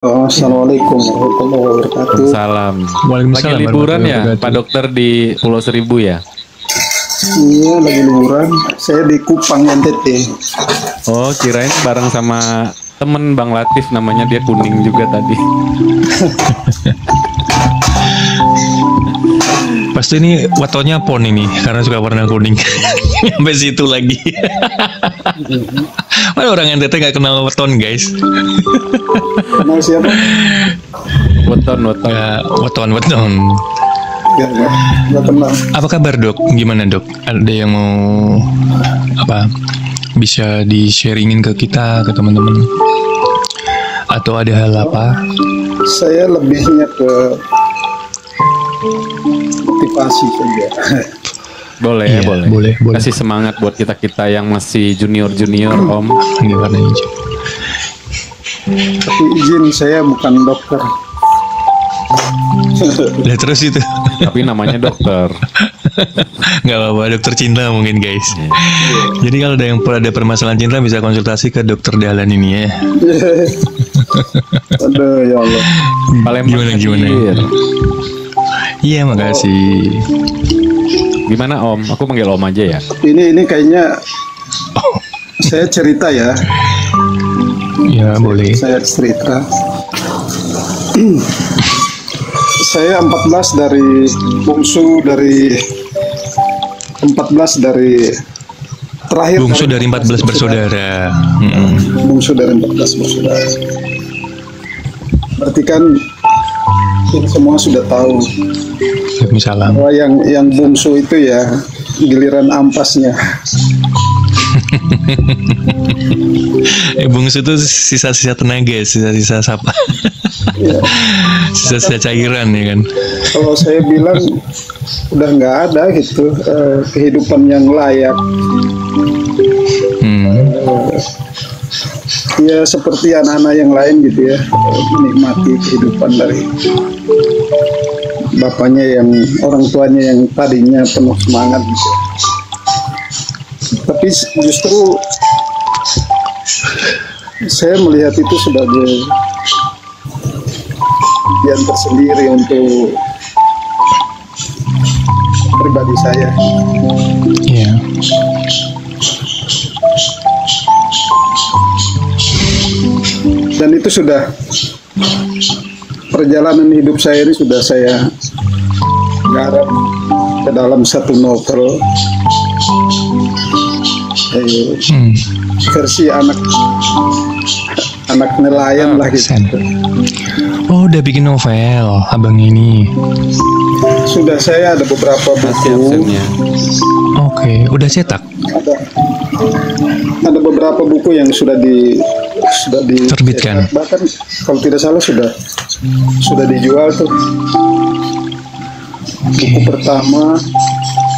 Assalamualaikum warahmatullahi wabarakatuh. Salam. Waalaikumsalam Lagi liburan ya, warahmatullahi Pak Dokter di Pulau Seribu ya? Iya, lagi liburan. Saya di Kupang, NTT. Oh, kirain bareng sama temen Bang Latif, namanya dia Kuning juga tadi. Pasti ini watonya pon ini karena suka warna kuning. Sampai situ lagi. Mana orang NTT nggak kenal weton guys? Kenal siapa? Weton. Weton. Nggak kenal. Apa kabar dok? Gimana dok? Ada yang mau bisa di-sharingin ke kita, ke teman-teman? Atau ada hal apa? Saya lebihnya ke motivasi saja. Boleh, Iya, boleh. Kasih semangat buat kita-kita yang masih junior-junior, Om. Gimana aja? Tapi izin, saya bukan dokter. Udah terus itu. Tapi namanya dokter. Nggak apa-apa, dokter cinta mungkin guys. Jadi kalau ada permasalahan cinta bisa konsultasi ke dokter Dahlan ini ya. Aduh, ya Allah. Palembang Gimana? hadir. Iya, makasih. Gimana Om? Aku panggil Om aja ya. Ini kayaknya saya cerita ya. Ya, boleh. Saya cerita. Saya 14 dari bungsu dari 14 dari terakhir. Bungsu dari 14 bersaudara. Bungsu dari 14 bersaudara. Berarti kan ini semua sudah tahu Waalaikumsalam. bahwa yang bungsu itu ya giliran ampasnya. Bungsu itu sisa-sisa tenaga, sisa-sisa apa? Ya. Sisa-sisa cairan ya kan. Kalau saya bilang udah nggak ada gitu kehidupan yang layak. Ya seperti anak-anak yang lain gitu ya, menikmati kehidupan dari bapaknya yang orang tuanya yang tadinya penuh semangat gitu. Tapi justru saya melihat itu sebagai bagian tersendiri untuk pribadi saya. Iya. Dan itu sudah perjalanan hidup saya ini sudah saya garap ke dalam satu novel versi anak nelayan lah gitu. Oh, udah bikin novel abang ini. Sudah, saya ada beberapa Masih buku. absennya. Oke, udah cetak. Ada beberapa buku yang sudah Terbitkan. bahkan kalau tidak salah sudah dijual tuh. Buku pertama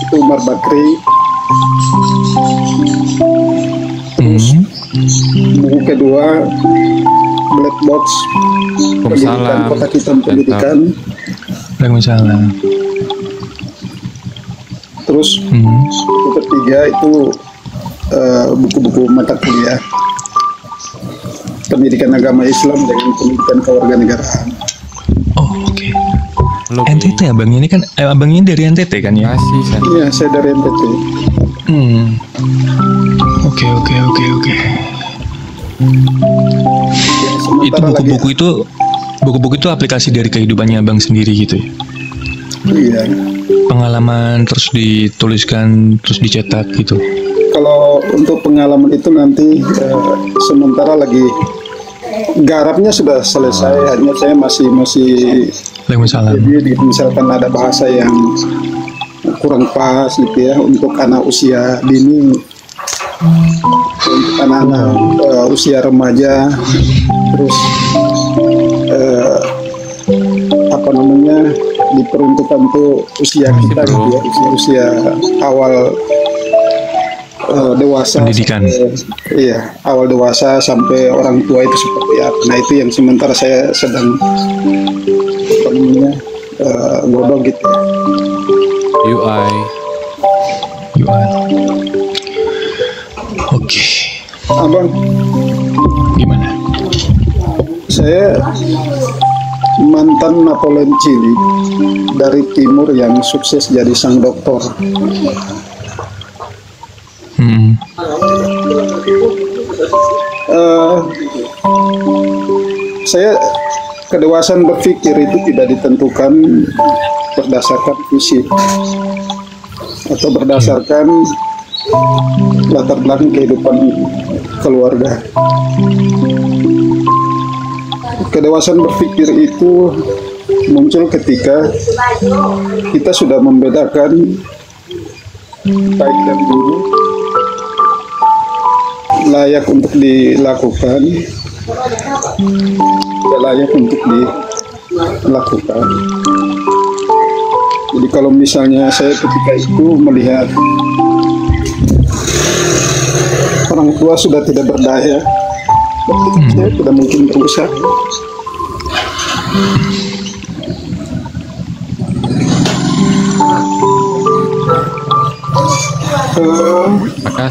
itu Umar Bakri, buku kedua Black Box, pendidikan Waalaikumsalam. kotak hitam pendidikan. Waalaikumsalam. Terus buku ketiga itu buku-buku mata kuliah pendidikan agama Islam dengan pendidikan kewarganegaraan. Oh, oke. Lu NTT abang ini kan, abang ini dari NTT kan ya? kasih Sen. Iya, saya dari NTT. Oke. Ya, Itu sementara buku-buku itu aplikasi dari kehidupannya abang sendiri gitu ya? iya. Pengalaman terus dituliskan terus dicetak gitu. Kalau untuk pengalaman itu nanti sementara lagi garapnya sudah selesai, hanya saya masih Waalaikumsalam. jadi misalkan ada bahasa yang kurang pas gitu ya untuk anak usia dini, untuk anak-anak usia remaja, terus diperuntukkan tuh usia kita gitu ya, usia awal dewasa, Pendidikan. Iya, awal dewasa sampai orang tua itu seperti apa. Nah, itu yang sementara saya sedang godok gitu ya. UI. Oke. Abang, Gimana? Saya mantan Napoleon cilik dari timur yang sukses jadi sang doktor. Saya kedewasaan berpikir itu tidak ditentukan berdasarkan fisik atau berdasarkan latar belakang kehidupan keluarga. Kedewasaan berpikir itu muncul ketika kita sudah membedakan baik dan buruk, layak untuk dilakukan, tidak layak untuk dilakukan. Jadi kalau misalnya saya ketika itu melihat orang tua sudah tidak berdaya, saya tidak mungkin berusaha.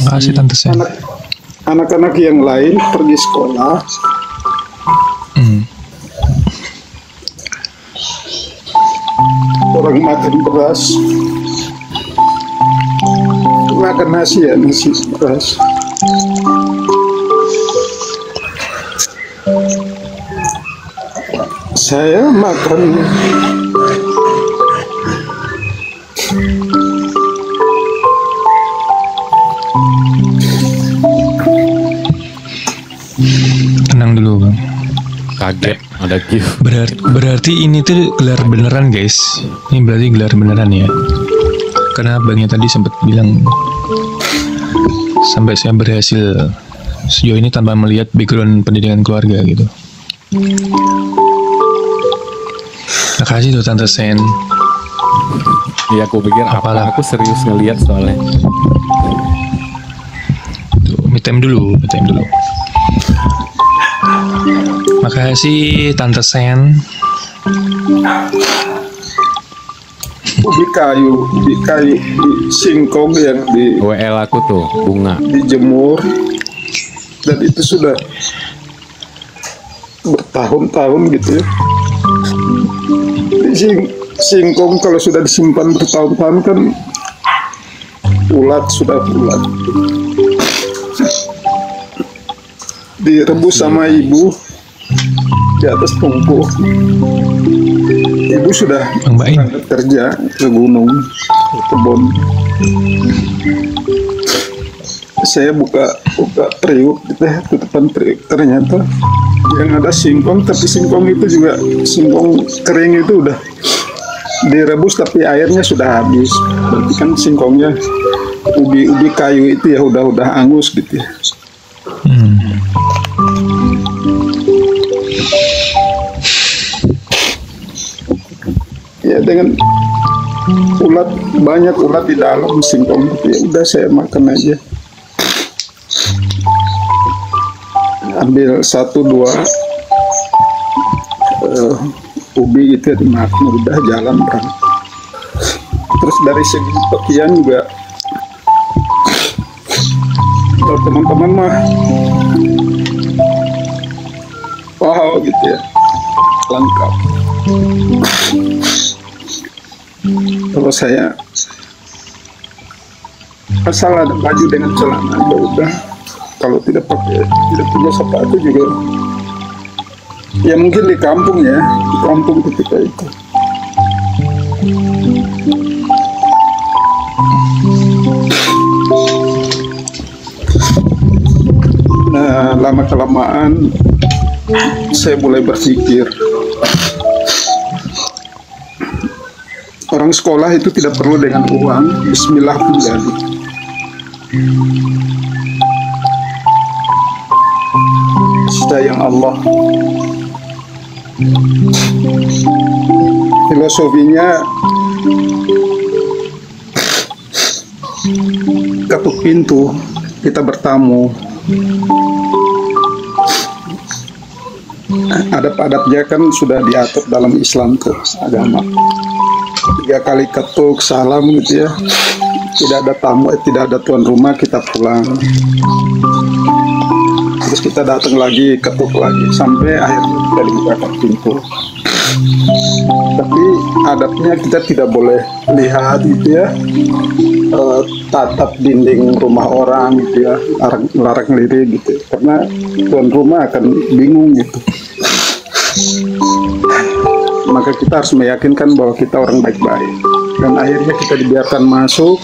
Makasih Tante Sen. Anak-anak yang lain pergi sekolah, orang makan beras, makan nasi ya, nasi beras. Saya makan tenang dulu Bang. Kaget ada gift. Berarti ini tuh gelar beneran guys. Ini berarti gelar beneran ya. Karena abangnya tadi sempat bilang sampai saya berhasil sejauh ini tanpa melihat background pendidikan keluarga gitu. Makasih tuh Tante Sen. Iya, aku pikir Apalah. aku serius ngelihat soalnya. Tuh, me time dulu. Makasih Tante Sen. ubi kayu, di singkong yang WL aku tuh bunga. dijemur, dan itu sudah bertahun-tahun gitu ya. Singkong kalau sudah disimpan bertahun-tahun kan sudah ulat. Direbus sama ibu di atas tungku. Ibu sudah Bang Baim. kerja ke gunung, ke kebun. Saya buka periuk gitu ya, tutupan periuk, ternyata yang ada singkong, tapi singkong itu juga singkong kering itu udah direbus tapi airnya sudah habis. Berarti kan singkongnya ubi kayu itu ya udah angus gitu ya. Ya dengan banyak ulat di dalam singkong itu ya udah saya makan aja. Ambil 1-2 ubi gitu ya dimakan, udah jalan berang. Terus dari segi pekian juga kalau teman-teman mah wow gitu ya, lengkap. Kalau saya asal ada baju dengan celana ya udah. Kalau tidak punya sepatu juga ya mungkin di kampung ketika itu. Nah, lama-kelamaan saya mulai berpikir orang sekolah itu tidak perlu dengan uang, bismillah pun jadi. Sayang Allah. Filosofinya ketuk pintu, kita bertamu. Adab-adabnya kan sudah diatur dalam Islam tuh, agama. 3 kali ketuk, salam gitu ya. Tidak ada tamu, tidak ada tuan rumah, kita pulang. Terus kita datang lagi, ketuk lagi, sampai akhirnya kita dibukakan pintu. Tapi adabnya kita tidak boleh lihat gitu ya, tatap dinding rumah orang gitu ya, larang lirik gitu, karena tuan rumah akan bingung gitu. Maka kita harus meyakinkan bahwa kita orang baik-baik, dan akhirnya kita dibiarkan masuk.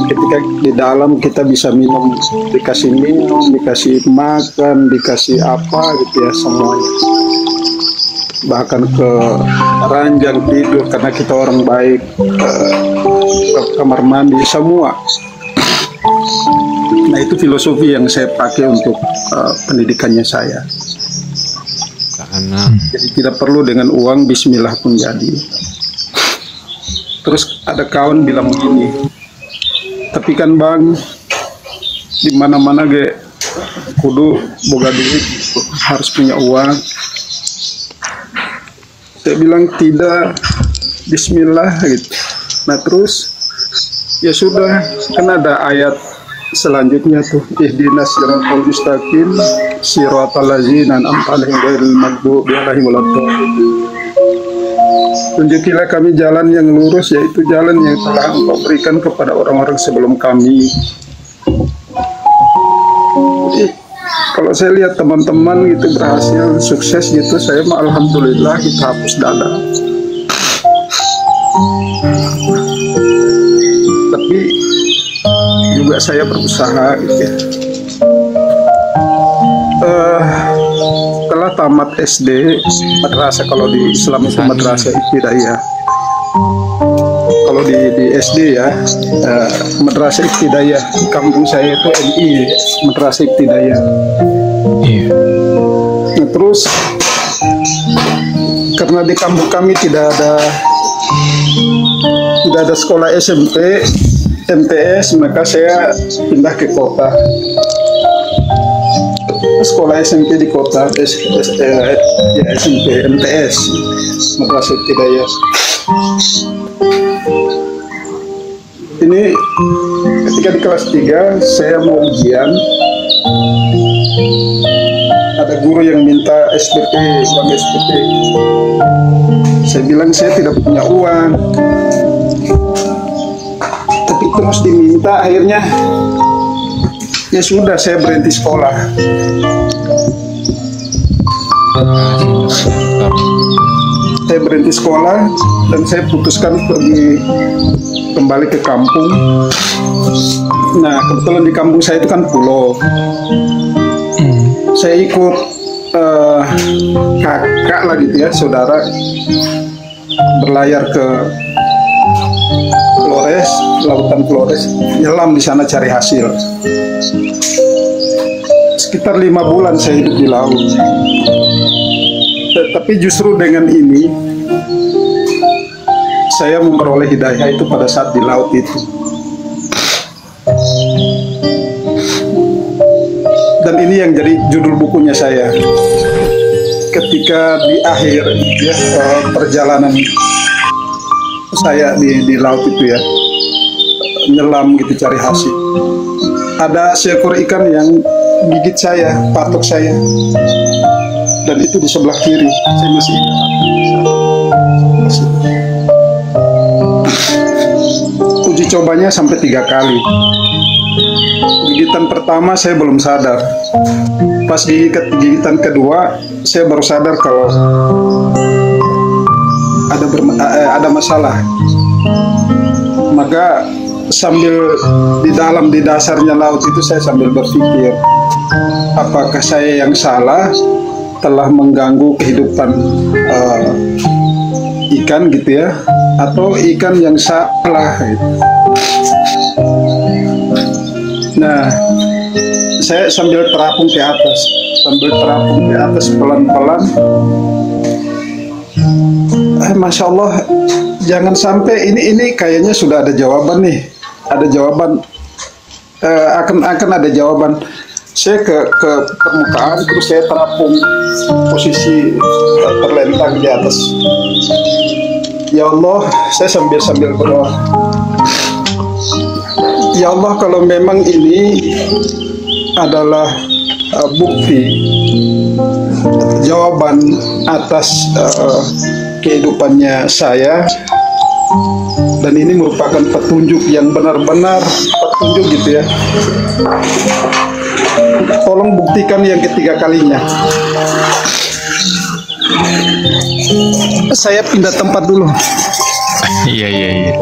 Ketika di dalam kita bisa minum, dikasih minum, dikasih makan, dikasih apa gitu ya, semuanya. Bahkan ke ranjang tidur karena kita orang baik, ke kamar mandi semua. Nah, itu filosofi yang saya pakai untuk pendidikannya saya. Jadi tidak perlu dengan uang, bismillah pun jadi. Terus ada kawan bilang begini, tapi kan bang, di mana-mana ge kudu boga duit, harus punya uang. Saya bilang tidak, bismillah gitu. Nah terus ya sudah, kan ada ayat selanjutnya tuh, ihdinas siratal mustaqim siratal ladzina an'amta 'alaihim ghairil maghdubi 'alaihim waladdallin. Tunjukilah kami jalan yang lurus, yaitu jalan yang telah Engkau berikan kepada orang-orang sebelum kami. Jadi, kalau saya lihat teman-teman gitu berhasil, sukses gitu, saya mah alhamdulillah kita hapus dada. Tapi juga saya berusaha gitu ya. Setelah tamat SD, madrasah, kalau di Islam itu madrasah ibtidaiyah. Kalau di SD ya, madrasah ibtidaiyah. Di kampung saya itu MI, madrasah ibtidaiyah. Nah, terus karena di kampung kami tidak ada sekolah SMP, MTS, maka saya pindah ke kota. Sekolah SMP di kota, ya SMP MTS, madrasah ibtidaiyah. Ini ketika di kelas 3 saya mau ujian, ada guru yang minta SPP, uang SPP. Saya bilang saya tidak punya uang, tapi terus diminta, akhirnya ya sudah, saya berhenti sekolah. Saya berhenti sekolah dan saya putuskan pergi kembali ke kampung. Nah, kebetulan di kampung saya itu kan pulau. Saya ikut kakak lah gitu ya, saudara, berlayar ke Flores, lautan Flores, nyelam di sana cari hasil. Sekitar 5 bulan saya hidup di laut. Tapi justru dengan ini saya memperoleh hidayah itu pada saat di laut itu. Dan ini yang jadi judul bukunya saya. Ketika di akhir ya, perjalanan saya di laut itu ya, nyelam gitu cari hasil, ada seekor ikan yang gigit saya, patok saya, dan itu di sebelah kiri. Saya masih uji cobanya sampai 3 kali. Gigitan pertama saya belum sadar, pas gigitan kedua saya baru sadar kalau ada masalah. Maka sambil di dasarnya laut itu saya sambil berpikir, apakah saya yang salah telah mengganggu kehidupan ikan gitu ya, atau ikan yang salah gitu. Nah, saya sambil terapung ke atas pelan-pelan. Masya Allah, jangan sampai ini kayaknya sudah ada jawaban nih, ada jawaban, akan ada jawaban. Saya ke permukaan, terus saya terapung posisi terlentang di atas. Ya Allah, saya sambil berdoa. Ya Allah, kalau memang ini adalah bukti jawaban atas kehidupannya saya, dan ini merupakan petunjuk yang benar-benar petunjuk gitu ya. Tolong buktikan yang ketiga kalinya. Saya pindah tempat dulu. Iya, iya, iya.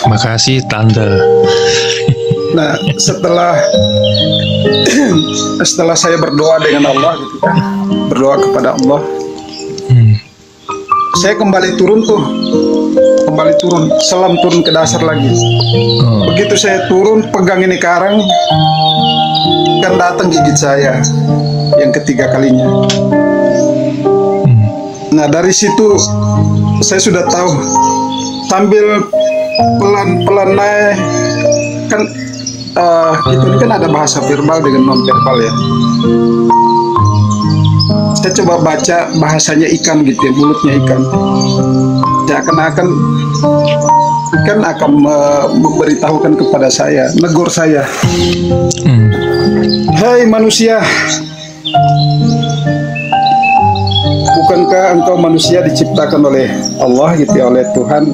Makasih Tante. Nah, setelah saya berdoa dengan Allah gitu kan, berdoa kepada Allah, saya kembali turun, selam turun ke dasar lagi. Begitu saya turun, pegang ini karang, kan datang gigit saya yang ketiga kalinya. Nah, dari situ saya sudah tahu, sambil pelan-pelan naik kan, kita ini kan ada bahasa verbal dengan non verbal ya. Saya coba baca bahasanya ikan gitu ya, mulutnya ikan. Seakan-akan ikan akan memberitahukan kepada saya, negur saya. Hai manusia, bukankah engkau manusia diciptakan oleh Allah gitu ya, oleh Tuhan?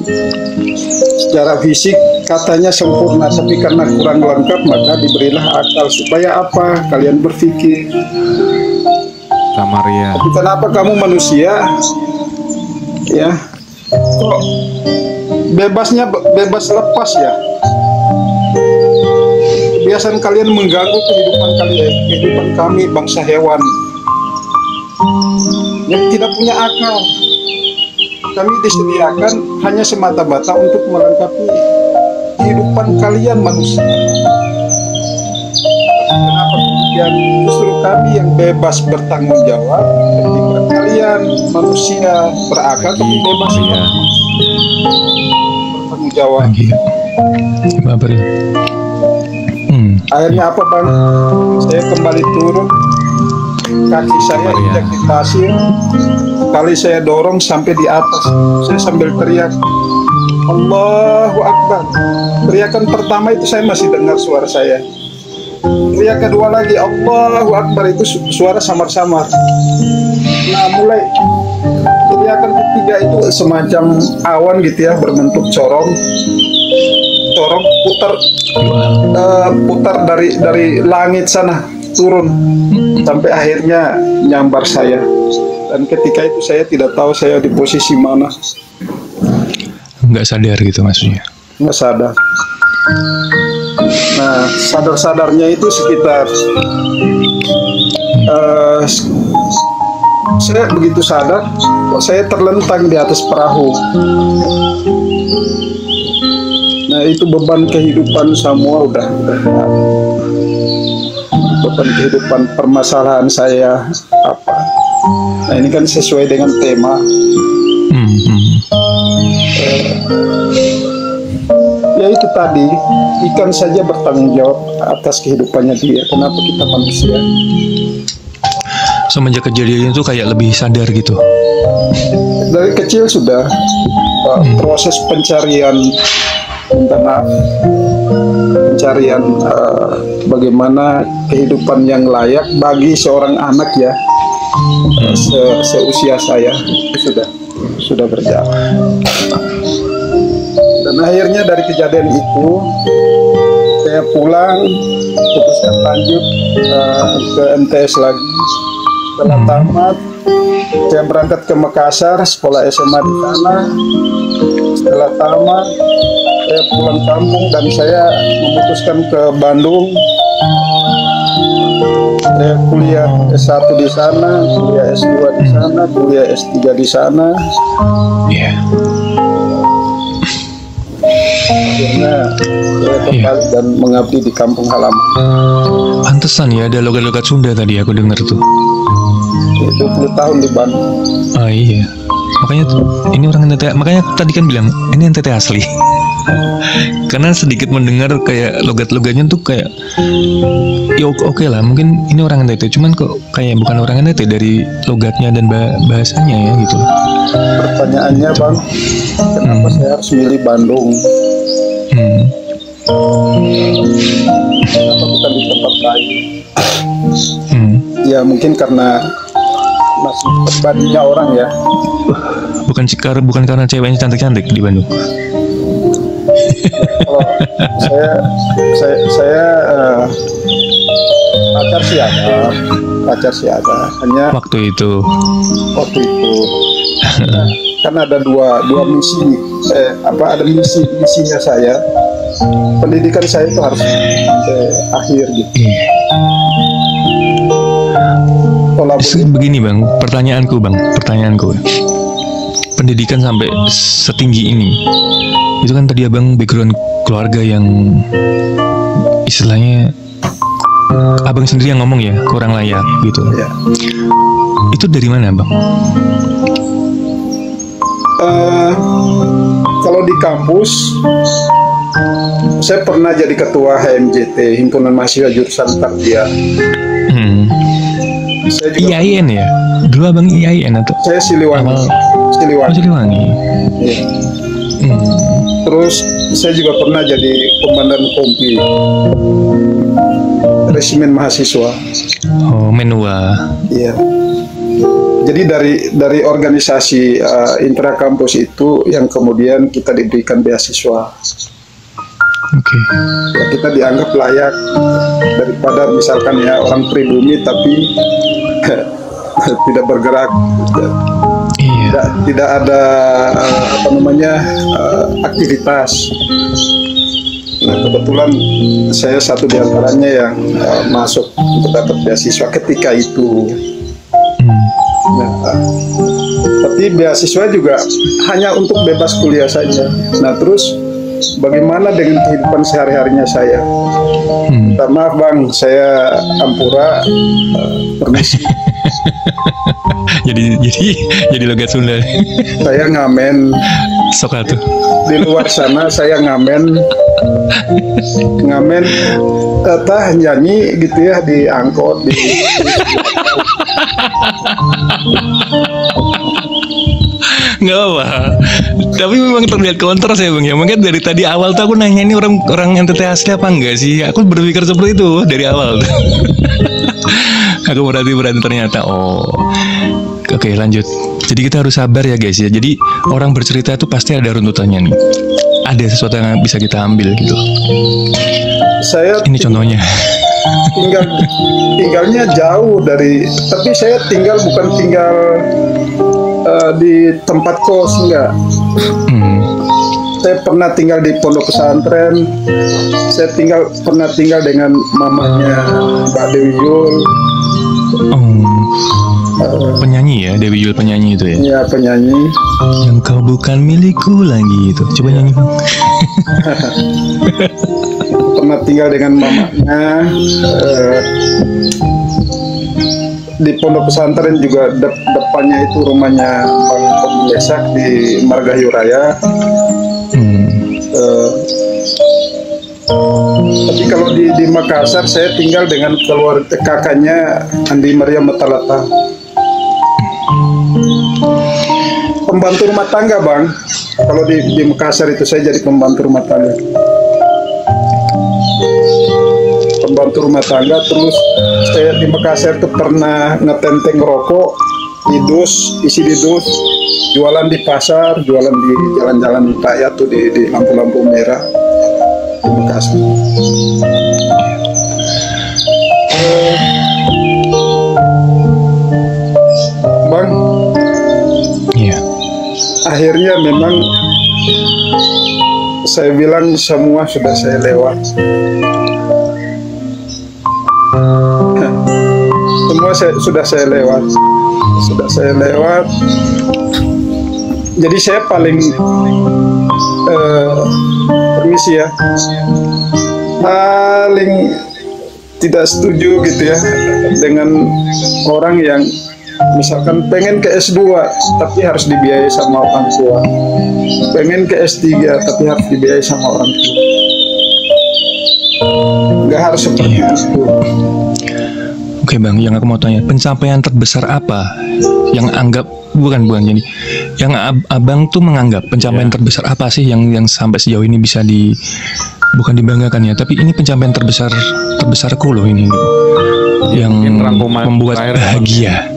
Secara fisik katanya sempurna, tapi karena kurang lengkap maka diberilah akal supaya apa? Kalian berpikir. Samaria. Tapi kenapa kamu manusia ya kok bebas lepas ya? Kebiasaan kalian mengganggu kehidupan kami bangsa hewan yang tidak punya akal. Kami disediakan hanya semata-mata untuk melengkapi kehidupan kalian manusia. Kenapa kemudian justru kami yang bebas bertanggung jawab ketika kalian manusia berakal tapi bebas bertanggung jawab? Akhirnya apa bang? Saya kembali turun, kaki saya injak di pasir. Kali saya dorong sampai di atas, saya sambil teriak, Allahu Akbar. Teriakan pertama itu saya masih dengar suara saya. Teriak kedua lagi, Allahu Akbar, itu suara samar-samar. Nah, mulai teriakan ketiga itu semacam awan gitu ya, berbentuk corong putar dari langit sana turun sampai akhirnya nyambar saya. Dan ketika itu saya tidak tahu saya di posisi mana. Nggak sadar gitu maksudnya? Nggak sadar. Nah, sadar-sadarnya itu sekitar saya begitu sadar, kok saya terlentang di atas perahu. Nah, itu beban kehidupan semua udah beban kehidupan, permasalahan saya apa. Nah, ini kan sesuai dengan tema. Ya itu tadi, ikan saja bertanggung jawab atas kehidupannya dia. Kenapa kita manusia? Semenjak kejadian itu kayak lebih sadar gitu. Dari kecil sudah proses pencarian, bagaimana kehidupan yang layak bagi seorang anak ya. Seusia saya sudah berjalan. Dan akhirnya dari kejadian itu saya pulang, putuskan lanjut ke MTS lagi. Setelah tamat saya berangkat ke Makassar, sekolah SMA di sana. Setelah tamat saya pulang kampung dan saya memutuskan ke Bandung. Saya kuliah S1 di sana, kuliah S2 di sana, kuliah S3 di sana. Akhirnya saya kembali dan mengabdi di kampung halaman. Pantesan ya ada logat-logat Sunda tadi aku dengar tuh. 20 tahun di Bandung. Oh iya. Makanya ini orang NTT, makanya tadi kan bilang ini NTT asli. Karena sedikit mendengar kayak logat-logatnya tuh kayak ya oke lah, mungkin ini orang NTT, cuman kok kayak bukan orang NTT dari logatnya dan bahasanya ya gitu. Pertanyaannya Bang, kenapa saya harus milih Bandung? Kenapa bukan di tempat lain? Ya mungkin karena masih pribadinya orang ya. Bukan karena ceweknya cantik-cantik di Bandung. Kalau saya pacar sih ada, hanya waktu itu kan ada dua misi, ada misinya saya. Pendidikan saya itu harus akhir gitu. Begini Bang, pertanyaanku. Pendidikan sampai setinggi ini, itu kan tadi Abang background keluarga yang istilahnya Abang sendiri yang ngomong ya, kurang layak gitu. Ya. Itu dari mana Bang? Kalau di kampus, saya pernah jadi ketua HMJT, Himpunan Mahasiswa Jurusan Tarbiyah. Saya juga, IAIN ya? Dulu Abang IAIN atau? Saya Siliwangi. Siliwangi. Ya. Terus saya juga pernah jadi komandan kompi resimen mahasiswa. Oh, menua. Iya. Jadi dari organisasi intrakampus itu yang kemudian kita diberikan beasiswa. Oke. Ya, kita dianggap layak daripada misalkan ya orang pribumi tapi tidak bergerak. Tidak ada aktivitas. Nah kebetulan saya satu di antaranya yang masuk untuk dapat beasiswa ketika itu. Nah, tapi beasiswa juga hanya untuk bebas kuliah saja. Nah terus bagaimana dengan kehidupan sehari-harinya saya? Maaf Bang, saya Ampura, permisi. jadi logat Sunda. Saya ngamen. Sok atuh. Di luar sana saya ngamen nyanyi gitu ya di angkot di nggak apa, tapi memang terlihat kontras ya Bang ya. Mungkin dari tadi awal tuh aku nanya ini orang NTT asli apa enggak sih. Aku berpikir seperti itu dari awal tuh. Aku berarti ternyata oke, lanjut. Jadi kita harus sabar ya guys ya. Jadi orang bercerita itu pasti ada runtutannya nih. Ada sesuatu yang bisa kita ambil gitu. Ini contohnya. Tinggalnya jauh dari, tapi saya bukan tinggal di tempat kos, enggak. Saya pernah tinggal di pondok pesantren. Saya pernah tinggal dengan mamanya Mbak Dewi Yul. Penyanyi ya, Dewi Yul penyanyi itu ya? Iya, penyanyi. Yang kau bukan milikku lagi itu. Coba nyanyi Bang. Pernah tinggal dengan mamanya. Di pondok pesantren juga depannya itu rumahnya Bang Pembesak di Margahayu Raya. Tapi kalau di Makassar saya tinggal dengan keluarga kakaknya Andi Maria Metalata. Pembantu rumah tangga Bang. Kalau di Makassar itu saya jadi pembantu rumah tangga. Terus saya di Makassar itu pernah ngetenteng rokok isi di dus, jualan di pasar, jualan di jalan-jalan raya tuh di lampu-lampu merah di Makassar. Bang, iya. Akhirnya memang saya bilang semua sudah saya lewat. Sudah saya lewat. Jadi saya paling permisi ya, paling tidak setuju gitu ya dengan orang yang Misalkan pengen ke S2 tapi harus dibiayai sama orang tua, pengen ke S3 tapi harus dibiayai sama orang tua. Nggak harus seperti itu. Oke Bang, yang aku mau tanya, pencapaian terbesar apa yang anggap bukan jadi yang abang tuh menganggap pencapaian terbesar apa sih yang sampai sejauh ini bisa bukan dibanggakan ya, tapi ini pencapaian terbesarku loh ini gitu. Yang membuat bahagia,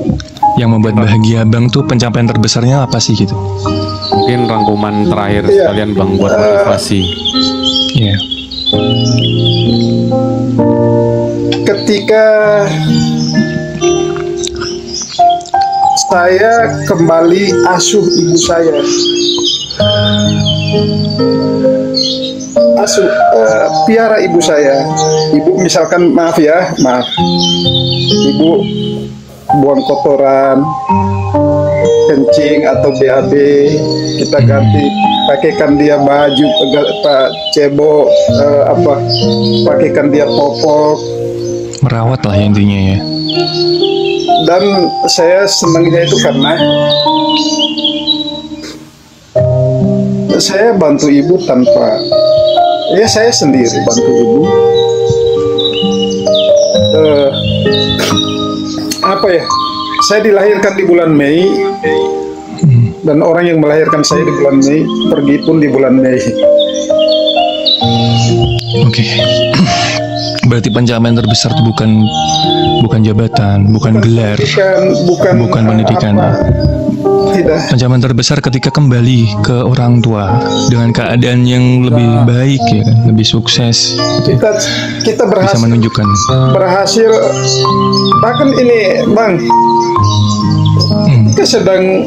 yang membuat bahagia Bang tuh pencapaian terbesarnya apa sih gitu? Mungkin rangkuman terakhir sekalian Bang buat motivasi. Iya. Ketika saya kembali asuh ibu saya, piara ibu saya. Ibu misalkan maaf, ibu buang kotoran, kencing atau BAB, kita ganti, pakaikan dia baju, cebok, pakaikan dia popok, merawat lah intinya ya. Dan saya senangnya itu karena saya bantu ibu tanpa, ya saya sendiri bantu ibu. Saya dilahirkan di bulan Mei, dan orang yang melahirkan saya di bulan Mei pergi pun di bulan Mei. Oke. Berarti pencapaian terbesar itu bukan jabatan, bukan gelar, bukan pendidikan. Tidak. Pencapaian terbesar ketika kembali ke orang tua dengan keadaan yang lebih baik ya kan, lebih sukses. Kita berhasil, bisa menunjukkan. Berhasil. Bahkan ini Bang, kita sedang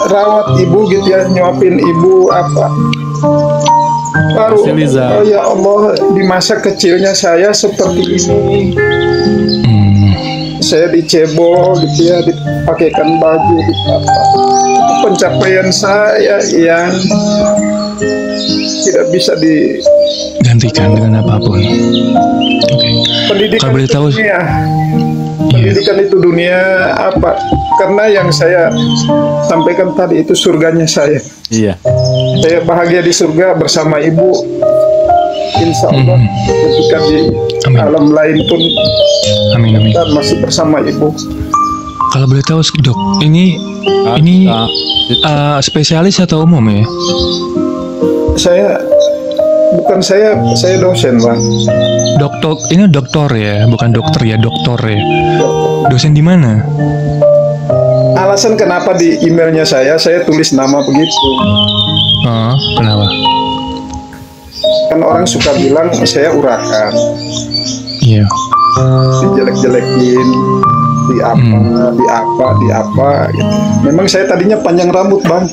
rawat ibu gitu ya, nyuapin ibu baru, oh ya Allah, di masa kecilnya saya seperti ini. Saya dicebol gitu ya, dipakaikan baju gitu apa. Itu pencapaian saya yang tidak bisa digantikan dengan apapun. Pendidikan kalau boleh tahu, dunia. Pendidikan itu dunia apa? Karena yang saya sampaikan tadi itu surganya saya. Iya. Saya bahagia di surga bersama ibu. Insya Allah ketika di alam lain pun kita masih bersama ibu. Kalau boleh tahu dok, ini spesialis atau umum ya? Saya dosen Bang. Dokter, ini doktor ya, bukan dokter ya, doktor ya. Dosen di mana? Alasan kenapa di emailnya saya tulis nama begitu. Kenapa? Kan orang suka bilang saya urakan. Iya. Dijelek-jelekin, di apa gitu. Memang saya tadinya panjang rambut Bang.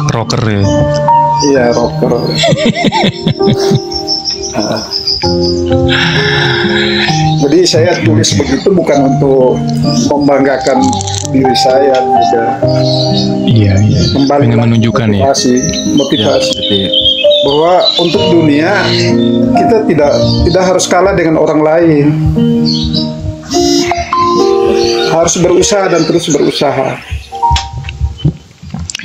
Rocker ya. Iya, rocker. Jadi saya tulis begitu bukan untuk membanggakan diri saya, juga. Iya. Pengen menunjukkan motivasi ya, bahwa untuk dunia kita tidak harus kalah dengan orang lain. Harus berusaha dan terus berusaha.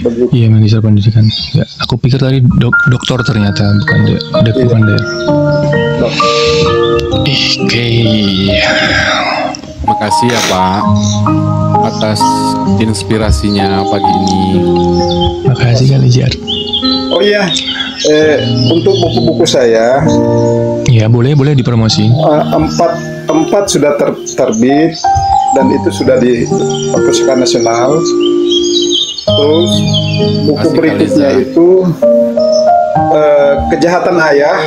Begitu. Iya, magister pendidikan. Ya, aku pikir tadi doktor ternyata bukan deh. Oke. Makasih ya Pak atas inspirasinya pagi ini. Makasih kali Jar. Oh iya, untuk buku-buku saya. Iya, boleh dipromosi. 4 sudah terbit dan itu sudah di Perpustakaan Nasional. Terus buku berikutnya itu Kejahatan Ayah.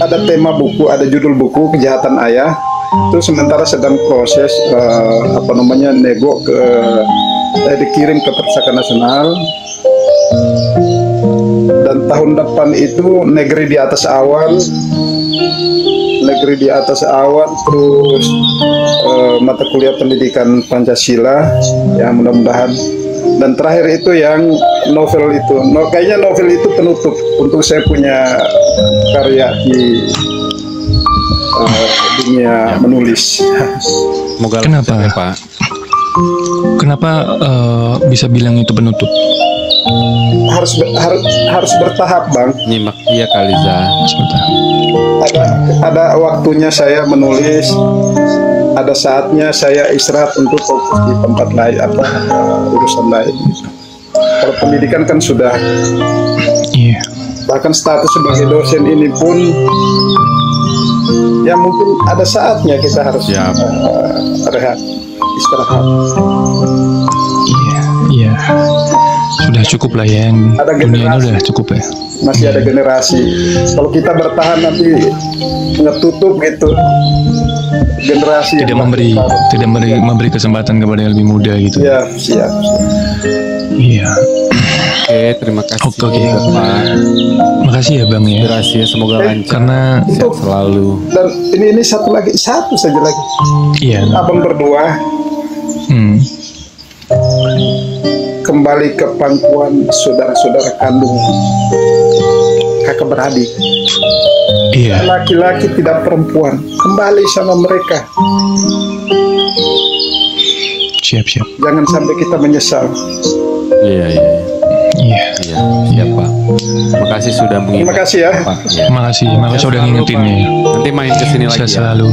Ada tema buku, ada judul buku Kejahatan Ayah. Itu sementara sedang proses nego dikirim ke Perpustakaan Nasional. Dan tahun depan itu Negeri di Atas Awan, terus mata kuliah pendidikan Pancasila, ya mudah-mudahan. Dan terakhir itu yang novel itu, kayaknya novel itu penutup untuk saya punya karya di dunia menulis. Semoga Kenapa? lancar ya, Pak. Kenapa bisa bilang itu penutup? Harus bertahap, Bang. Nyimak dia Kaliza. Sebentar. Ada waktunya saya menulis, ada saatnya saya istirahat untuk fokus di tempat lain, urusan lain. Kalau pendidikan kan sudah, Iya. bahkan status sebagai dosen ini pun, ya mungkin ada saatnya kita harus Siap. rehat, istirahat. Iya, iya. Sudah cukup lah ya, yang Ada dunia ini generasi. udah cukup ya. Masih ada generasi. Kalau kita bertahan nanti ngetutup gitu, generasi Tidak yang memberi, baru. tidak memberi kesempatan kepada yang lebih muda gitu. Ya, siap. Iya. Oke, terima kasih Oke. Pak. Makasih ya Bang ya. Rahasia semoga lancar. Karena Sehat selalu. Dan ini satu saja lagi. iya. Abang berdua Hmm. kembali ke pangkuan saudara-saudara kandung, kakak beradik, Iya. laki-laki tidak perempuan, kembali sama mereka. Siap. Jangan sampai kita menyesal. Iya, iya. Iya. Iya, siap Pak. Makasih sudah mengingat. Terima kasih ya. Pak. Ya. Makasih udah Selalu, ngingetin Pak. ya. Nanti main kesini lagi Saya ya. selalu.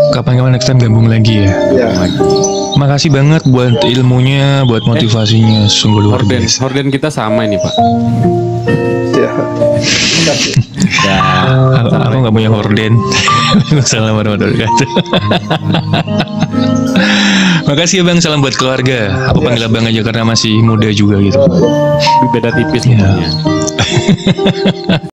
Kapan-kapan next time gabung lagi ya. Ya. Lagi. Makasih banget buat ilmunya, buat motivasinya, sungguh luar Horden, biasa. horden kita sama ini Pak. Ya. Terima kasih. Ya. Aku nggak punya horden. Assalamualaikum warahmatullahi wabarakatuh. Makasih ya Bang, salam buat keluarga. Aku panggil Abang aja karena masih muda juga gitu. Beda tipis Ya. umurnya.